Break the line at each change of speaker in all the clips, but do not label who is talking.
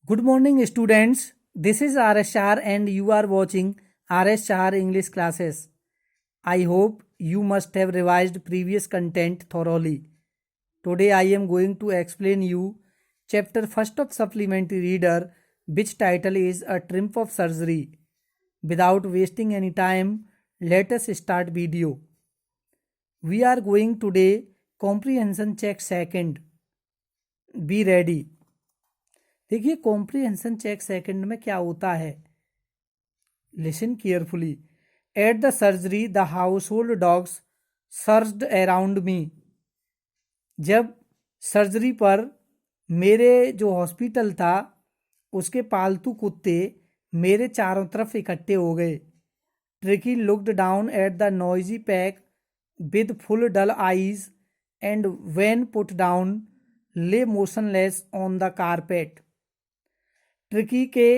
Good morning, students. This is RS Shah and you are watching RS Shah English classes. I hope you must have revised previous content thoroughly. Today I am going to explain you chapter first of supplementary reader, which title is A Triumph of Surgery. Without wasting any time, let us start video. We are going today comprehension check second. Be ready. देखिए comprehension check second में क्या होता है, listen carefully. At the surgery the house hold dogs surged around me. जब surgery पर मेरे जो hospital था उसके पालतू कुत्ते मेरे चारों तरफ इकट्ठे हो गए. Tricky looked down at the noisy pack with full dull eyes and when put down lay motionless on the carpet. Tricky के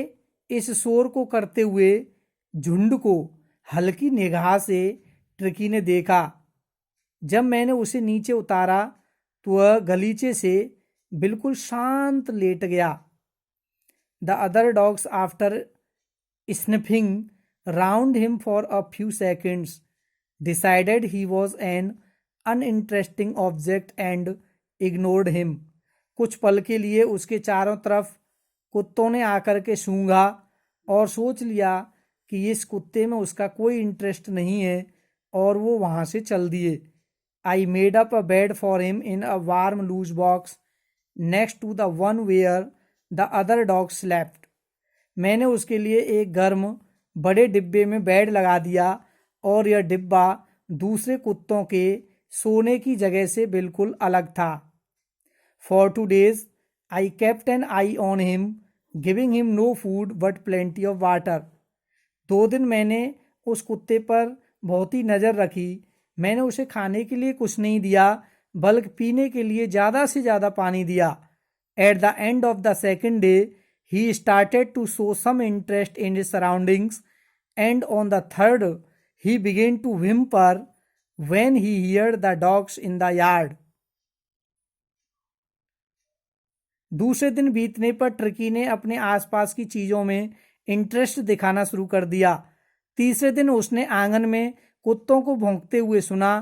इस शोर को करते हुए झुंड को हल्की निगाह से ट्रिकी ने देखा. जब मैंने उसे नीचे उतारा तो वह गलीचे से बिल्कुल शांत लेट गया. The other dogs after sniffing round him for a few seconds decided he was an uninteresting object and ignored him. कुछ पल के लिए उसके चारों तरफ कुत्तों ने आकर के सूंघा और सोच लिया कि इस कुत्ते में उसका कोई इंटरेस्ट नहीं है और वो वहाँ से चल दिए. I made up a bed for him in a warm loose box next to the one where the other dog slept. मैंने उसके लिए एक गर्म बड़े डिब्बे में बेड लगा दिया और यह डिब्बा दूसरे कुत्तों के सोने की जगह से बिल्कुल अलग था. For 2 days I kept an eye on him, giving him no food but plenty of water. 2 दिन मैंने उस कुत्ते पर बहुत ही नज़र रखी. मैंने उसे खाने के लिए कुछ नहीं दिया बल्कि पीने के लिए ज़्यादा से ज़्यादा पानी दिया. At the end of the second day, he started to show some interest in his surroundings, and on the third, he began to whimper when he heard the dogs in the yard. दूसरे दिन बीतने पर tricky ने अपने आसपास की चीज़ों में इंटरेस्ट दिखाना शुरू कर दिया. तीसरे दिन उसने आंगन में कुत्तों को भौंकते हुए सुना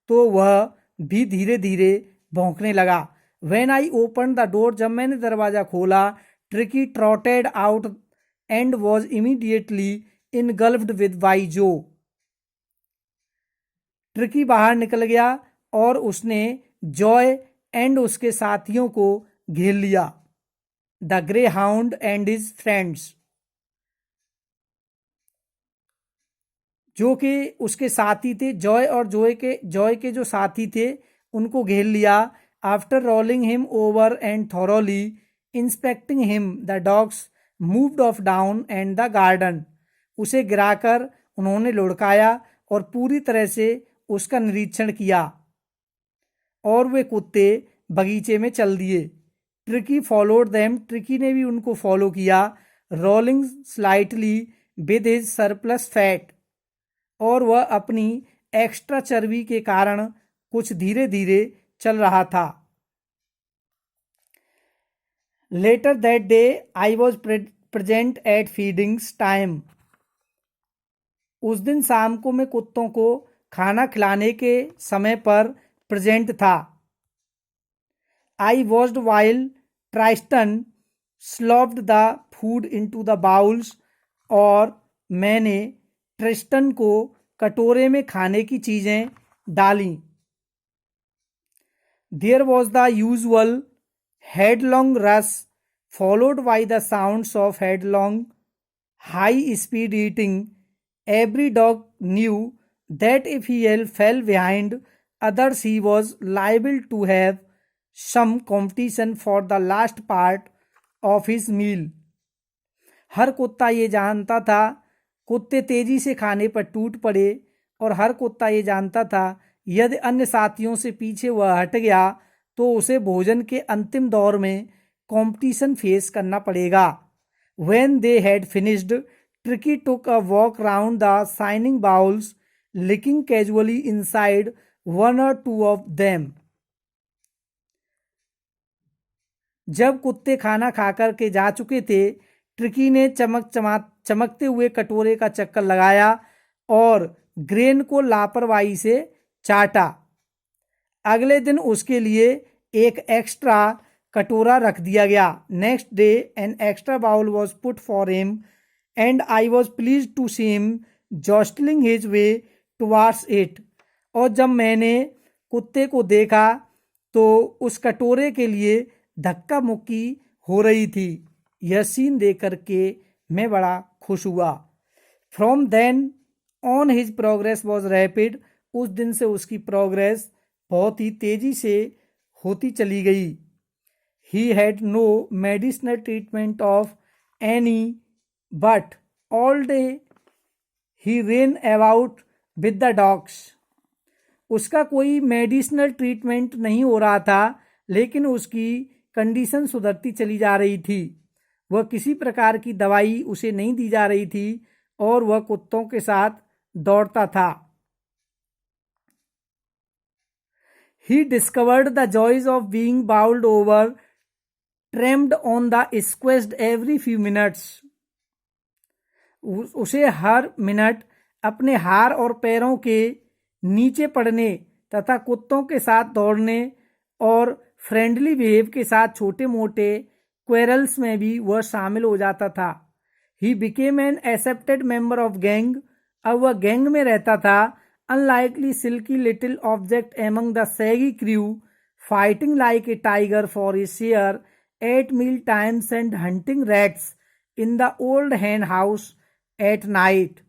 तो वह भी धीरे धीरे भौंकने लगा. When I open the door, जब मैंने दरवाज़ा खोला, Tricky trotted out and was immediately engulfed with wise. Tricky बाहर निकल गया और उसने जॉय एंड उसके साथियों को घेर लिया. The grey hound and his friends, जो कि उसके साथी थे, जॉय और जॉय के जो साथी थे उनको घेर लिया. After rolling him over and thoroughly inspecting him the dogs moved of down and the garden. उसे गिराकर उन्होंने लुढ़काया और पूरी तरह से उसका निरीक्षण किया और वे कुत्ते बगीचे में चल दिए. ट्रिकी फॉलोड देम, ट्रिकी ने भी उनको फॉलो किया. Rolling slightly with his surplus fat, और वह अपनी एक्स्ट्रा चर्बी के कारण कुछ धीरे धीरे चल रहा था. Later that day I was present at feedings time. उस दिन शाम को मैं कुत्तों को खाना खिलाने के समय पर प्रेजेंट था. I watched while Tristan slopped the food into the bowls, और मैंने ट्रिस्टन को कटोरे में खाने की चीज़ें डाली. There was the usual headlong rush followed by the sounds of headlong high-speed eating. Every dog knew that if he fell behind others he was liable to have some competition for the last part of his meal. हर कुत्ता ये जानता था कुत्ते तेजी से खाने पर टूट पड़े, और हर कुत्ता ये जानता था यदि अन्य साथियों से पीछे वह हट गया तो उसे भोजन के अंतिम दौर में कंपटीशन फेस करना पड़ेगा. When they had finished, Tricky took a walk round the shining bowls, licking casually inside one or two of them. जब कुत्ते खाना खाकर के जा चुके थे, ट्रिकी ने चमकते हुए कटोरे का चक्कर लगाया और ग्रेन को लापरवाही से चाटा। अगले दिन उसके लिए एक एक्स्ट्रा कटोरा रख दिया गया। Next day an extra bowl was put for him and I was pleased to see him jostling his way towards it. और जब मैंने कुत्ते को देखा तो उस कटोरे के लिए धक्का मुक्की हो रही थी। यह सीन देख करके मैं बड़ा खुश हुआ। From then on his progress was rapid. उस दिन से उसकी प्रोग्रेस बहुत ही तेजी से होती चली गई। He had no medicinal treatment of any but all day he ran about with the dogs. उसका कोई मेडिसिनल ट्रीटमेंट नहीं हो रहा था, लेकिन उसकी कंडीशन सुधरती चली जा रही थी। वह किसी प्रकार की दवाई उसे नहीं दी जा रही थी और वह कुत्तों के साथ दौड़ता था। He discovered the joys of being bowled over, trampled on the squashed every few minutes. उसे हर मिनट अपने हार और पैरों के नीचे पड़ने तथा कुत्तों के साथ दौड़ने और फ्रेंडली बिहेव के साथ छोटे मोटे क्वेरल्स में भी वह शामिल हो जाता था। He became an accepted member of gang. अब वह गैंग में रहता था। Unlikely silky little object among the shaggy crew, fighting like a tiger for a share at meal times and hunting rats in the old hen house at night.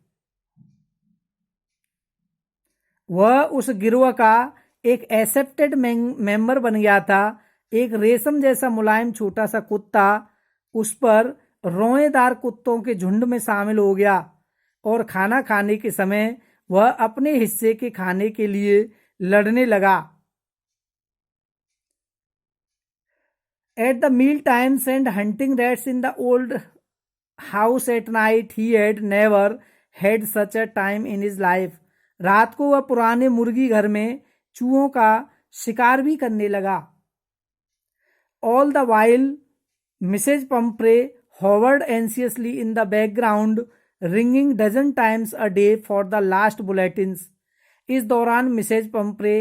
वह उस गिरोह का एक एक्सेप्टेड मेंबर बन गया था। एक रेशम जैसा मुलायम छोटा सा कुत्ता उस पर रोएदार कुत्तों के झुंड में शामिल हो गया और खाना खाने के समय वह अपने हिस्से के खाने के लिए लड़ने लगा। At the meal times and hunting rats in the old house at night he had never had such a time in his life. रात को वह पुराने मुर्गी घर में चूहों का शिकार भी करने लगा। All the while Mrs Pumphrey hovered anxiously in the background, ringing dozen times a day for the last bulletins. इस दौरान मिसेज पंप्रे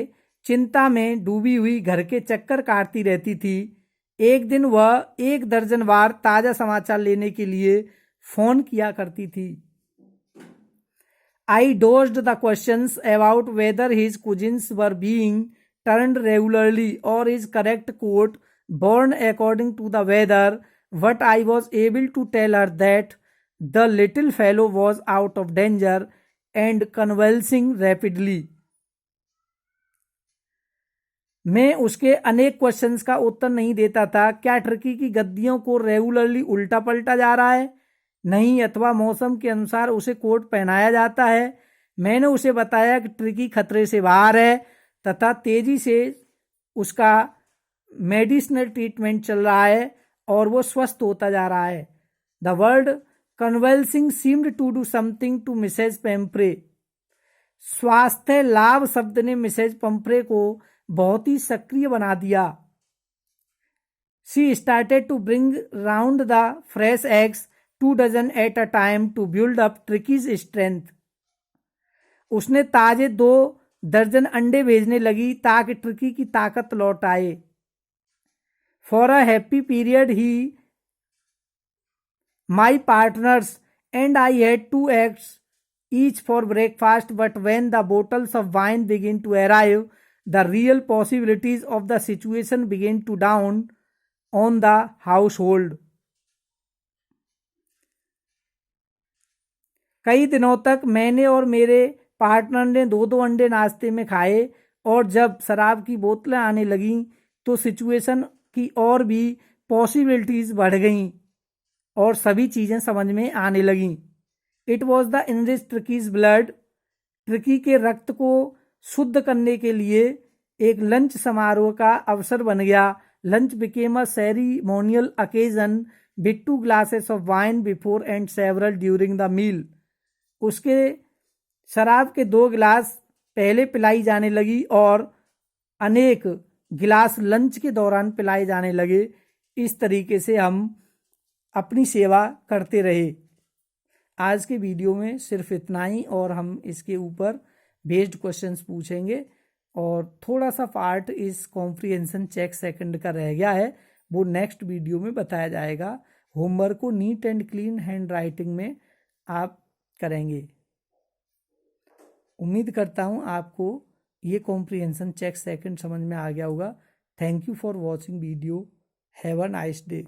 चिंता में डूबी हुई घर के चक्कर काटती रहती थी। एक दिन वह 1 दर्जन बार ताजा समाचार लेने के लिए फोन किया करती थी। I dodged the questions about whether his cousins were being turned regularly or his correct coat worn according to the weather, but I was able to tell her that the little fellow was out of danger and convulsing rapidly. मैं उसके अनेक questions का उत्तर नहीं देता था। क्या Turkey की गद्दियों को रेगुलरली उल्टा पलटा जा रहा है? नहीं, अथवा मौसम के अनुसार उसे कोट पहनाया जाता है? मैंने उसे बताया कि टर्की खतरे से बाहर है तथा तेजी से उसका मेडिसिनल ट्रीटमेंट चल रहा है और वो स्वस्थ होता जा रहा है। The word convulsing seemed to do something to Mrs Pumphrey. स्वास्थ्य लाभ शब्द ने मिसेज पंप्रे को बहुत ही सक्रिय बना दिया। She started to bring round the fresh eggs 2 dozen at a time to build up Tricky's strength. उसने ताजे 2 दर्जन अंडे भेजने लगी ताकि ट्रिकी की ताकत लौट आए। For a happy period my partners and I had 2 eggs each for breakfast, but when the bottles of wine began to arrive, the real possibilities of the situation began to dawn on the household. कई दिनों तक मैंने और मेरे partner ने 2-2 अंडे नाश्ते में खाए और जब शराब की बोतलें आने लगीं तो सिचुएशन की और भी पॉसिबिलिटीज बढ़ गईं और सभी चीजें समझ में आने लगीं। It was the enrich ट्रिकीज blood. Tricky के रक्त को शुद्ध करने के लिए एक लंच समारोह का अवसर बन गया। Lunch became a ceremonial occasion with 2 glasses of wine before and several during the meal. उसके शराब के 2 गिलास पहले पिलाई जाने लगी और अनेक गिलास लंच के दौरान पिलाए जाने लगे। इस तरीके से हम अपनी सेवा करते रहे। आज के वीडियो में सिर्फ इतना ही, और हम इसके ऊपर बेस्ड क्वेश्चंस पूछेंगे, और थोड़ा सा पार्ट इस कॉम्प्रिहेंशन चेक सेकंड का रह गया है, वो नेक्स्ट वीडियो में बताया जाएगा। होमवर्क को neat and clean hand writing में आप करेंगे। उम्मीद करता हूँ आपको ये कॉम्प्रिहेंशन चेक सेकंड समझ में आ गया होगा। Thank you for watching video. Have a nice day.